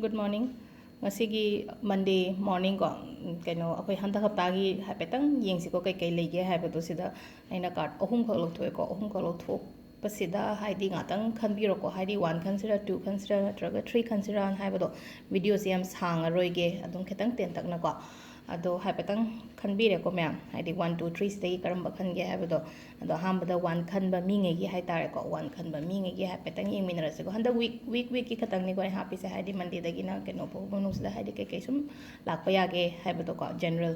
Good morning. Ngasigi Monday morning ko kaino akoi handa haptagi haipetang yengsi ko kai lege haibatu sida aina card ahum khak lothoe ko ahum khak lothok pasida haidi ngatang khanbiro ko haidi 1 consider 2 consider natraga 3 consider an haibado video se am sang aroige adum khetang ten tak na ko ado haipetang khanbire ko ma'am haidi 1 2 3 stay karamba khange haibado ado hambada 1 khanba minge gi haitare ko 1 khanba minge gi haipetang yengminarase ko handa week ki khatang ni ko happy se haidi monday dagi na keno po bonus da haidi kai sum lakpa yage haibado ko general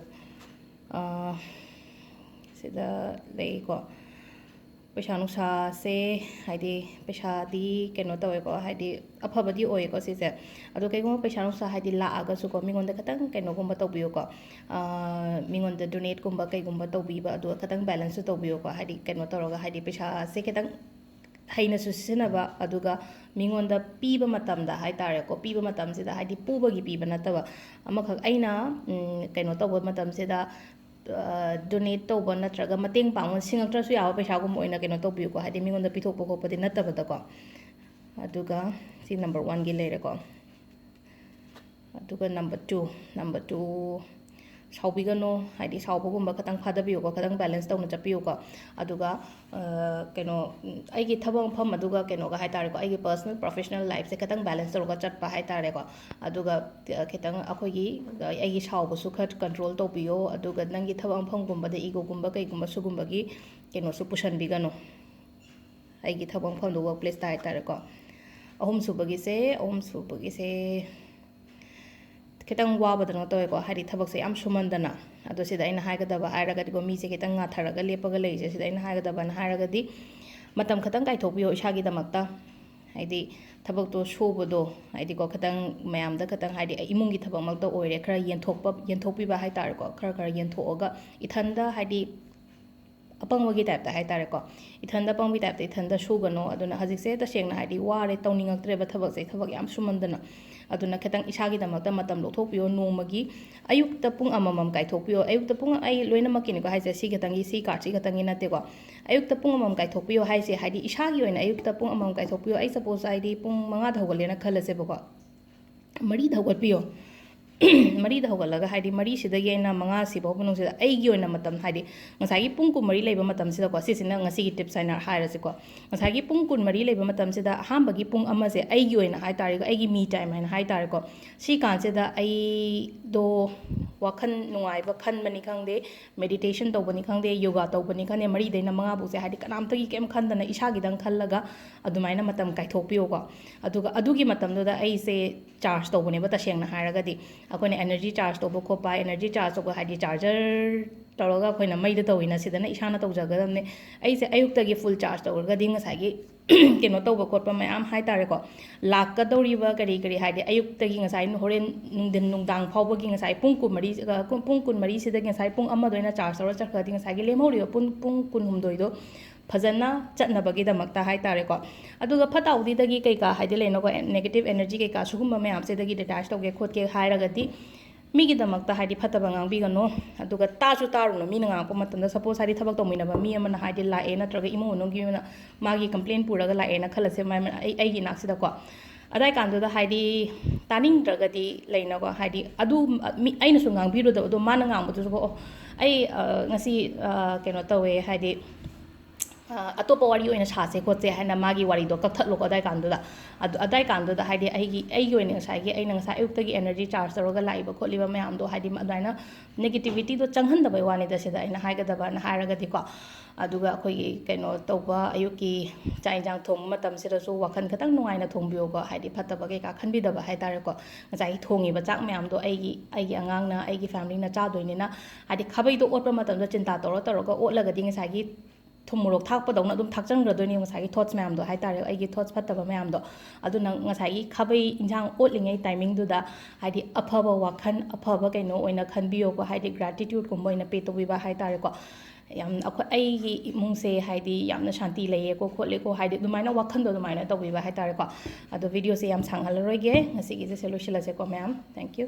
sida lei ko पैसा नुसा से हाइदे पैसा दी केनो तवे को हाइदे अफबदी ओय को सिसे अदो कइगो पैसा नुसा हाइदे लाआगा सु को मिंगोंद खतंग केनो गुंबा तोबियो को मिंगोंद डोनेट गुंबा कइ गुंबा तोबिबा अदो खतंग बैलेंस तोबियो को हाइदे केनो तरोगा हाइदे पैसा से खतंग हाइना सु सिनबा अदुगा मिंगोंद पीबा मतमदा हाइतारे को पीबा मतम सिदा हाइदे पुबगी पीबा नतबा अमखक आइना केनो तोबो मतम सिदा donate tauba natraga mateng pangon singaktra su yawa paisa gum oina keno tobiu ko hadi mingonda pithokpa khopadi natabada ko aduga si number 1 gi leire ko aduga number 2 saubigano hadi saubagumba khatang phadabiu ko khatang balance tawna chapiu ko aduga keno aigi thabang pham aduga keno ga haitare ko aigi personal professional life se khatang balance tawga chatpa haitare ko aduga khitang akhogi aigi saubu su khat control tawbiyo aduga nangi thabang pham gumba de ego gumba kai gumba su gumba gi keno su pushan bigano aigi thabang pham do workplace ta haitare ko ahum subagi se खितंग वाबदन तवे को हारि थबक से याम सुमंदना अदो सिदा इन हाइगदबा हाइरगदि को मी से खितंग nga tharaga lepaga leise sida इन हाइगदबा न हाइरगदि मतम खतंग kai thokbiyo isagi damakta haidi thabak to shobado haidi ko खतंग mayam da खतंग haidi imungi thabak makta oire khara yenthokpi ba haitar ko khara yenthoga ithanda haidi apangwagi type ta haitare ko ithanda pangbi type ta ithanda shugano aduna hajik se ta sengna haidi ware tawningaktre ba thabak se thabak yam sumandana aduna khetang isagi damakta matam lothokpiyo nomagi ayukta pung amamam kai thokpiyo ayukta pung ai loina makini ko haise si khetangi si card si khetangi nate ko ayukta pung amam kai thokpiyo haise haidi isagi oina ayukta pung amam kai thokpiyo ai suppose haidi pung 5 dhawgalena khalase bako mari dhawgalpiyo mari dhawgalaga haidi mari sida yena 5 si bo bunung sida aigi oina matam haidi ngasagi pung ku mari leiba matam sida ko sisina ngasi gi tips aina hairase ko ngasagi pung kun mari leiba matam sida hambagi pung ama se aigi oina haitare ko aigi me time aina haitare ko si kan sida ai do wakhan nungai ba khan mani khangde meditation tawbani khangde yoga tawbani khane mari deina 5 bu se haidi kanam tagi kem khandana isagi dang khallaga adumaina matam kai thokpiyo ko aduga adugi matam do da ai se charge tawbani ba ta sengna hairagadi akoina energy charge to boko pa energy charge to hadi charger toroga akoina maida tawina sidana isana tawjagadamne aise ayukta gi full charge tawga dinga sagi keno tawba khotpa mayam haitare ko lakka doriba kari hadi ayukta gi ngasai horen nungden nungdang phawba gi ngasai pung kun mari sida gi ngasai pung ama doina charge tawra chakha dinga sagi lemhori pung kun humdoi do फजना चटनबगी दमकता हाइतारे को अदुगा फताउदी दगी कैका हाइदे लेनो को negative energy कैका सुगुम्बा ma'am से दगी detach तौगे खोदके हाइरगदी मीगी दमकता हाइदे फतबा ngang अदुगा तासु तारुनो Meena ngang मतंदा suppose हाइदे थबक तौमिनबा मी अमना हाइदे लाए नत्रगा इमो नोंगी मागी complain पुरगा लाए न खलसे आइगी नाक्सिदा को अदाय कांदुदा हाइदे तानिंगद्रगदी लेनो को हाइदे अदु आइनसु ngangbirudो अदु माना ngangbदुसु को आई ngasi केनो तवे हाइदे अतोपा वारी ओइना सासे खोचे हाइना मागी वारी दो कथलो को अदाय कांदुदा हाइदे आइगी ओइना ngसाइगी आइना ngसा अयुक्तगी एनर्जी चार्ज तरोगा लाइबा खोलिबा मैम दो हाइदे अदाइना नेगेटिविटी दो चंगहनदबा वानी दसिदा आइना हाइगदबा ना हाइरगदी को अदुगा अखोगी कैनो तौबा अयुकी चाइजांग थोंग मतम सिरसु वखन खतंग नुंगाइना थोंबियो को हाइदे फतबा के का खनबिदबा हाइतारे को ngसाइ थोंगिबा चाक मैम दो आइगी अंगांगना आइगी फैमिली ना चादोइनेना हाइदे खबै दो ओटबा मतम दो चिंता तरोगा ओटलगदी ngसाइगी थुमुरोक थाकपदौना अदुम थाकचंग्रदोइने ngसाइगी थॉट्स मैम दो हाइतारे आइगी थॉट्स फतबा मैम दो अदुना ngसाइगी खबै इंजांग ओटलिङै टाइमिंग दुदा हाइदे अफबा वखन अफबा कैनो ओइना खनबियो को हाइदे ग्रेटिट्यूड गुम्बा ओइना पे तोबिबा हाइतारे को याम अखो आइगी इमुंगसे हाइदे यामना शांति लैये को खोले को हाइदे दुमाइना वखन दो दुमाइना तोबिबा हाइतारे को अदो वीडियो से याम सांगहलरोइगे ngasiगी जे लोइसिलासे को मैम थैंक यू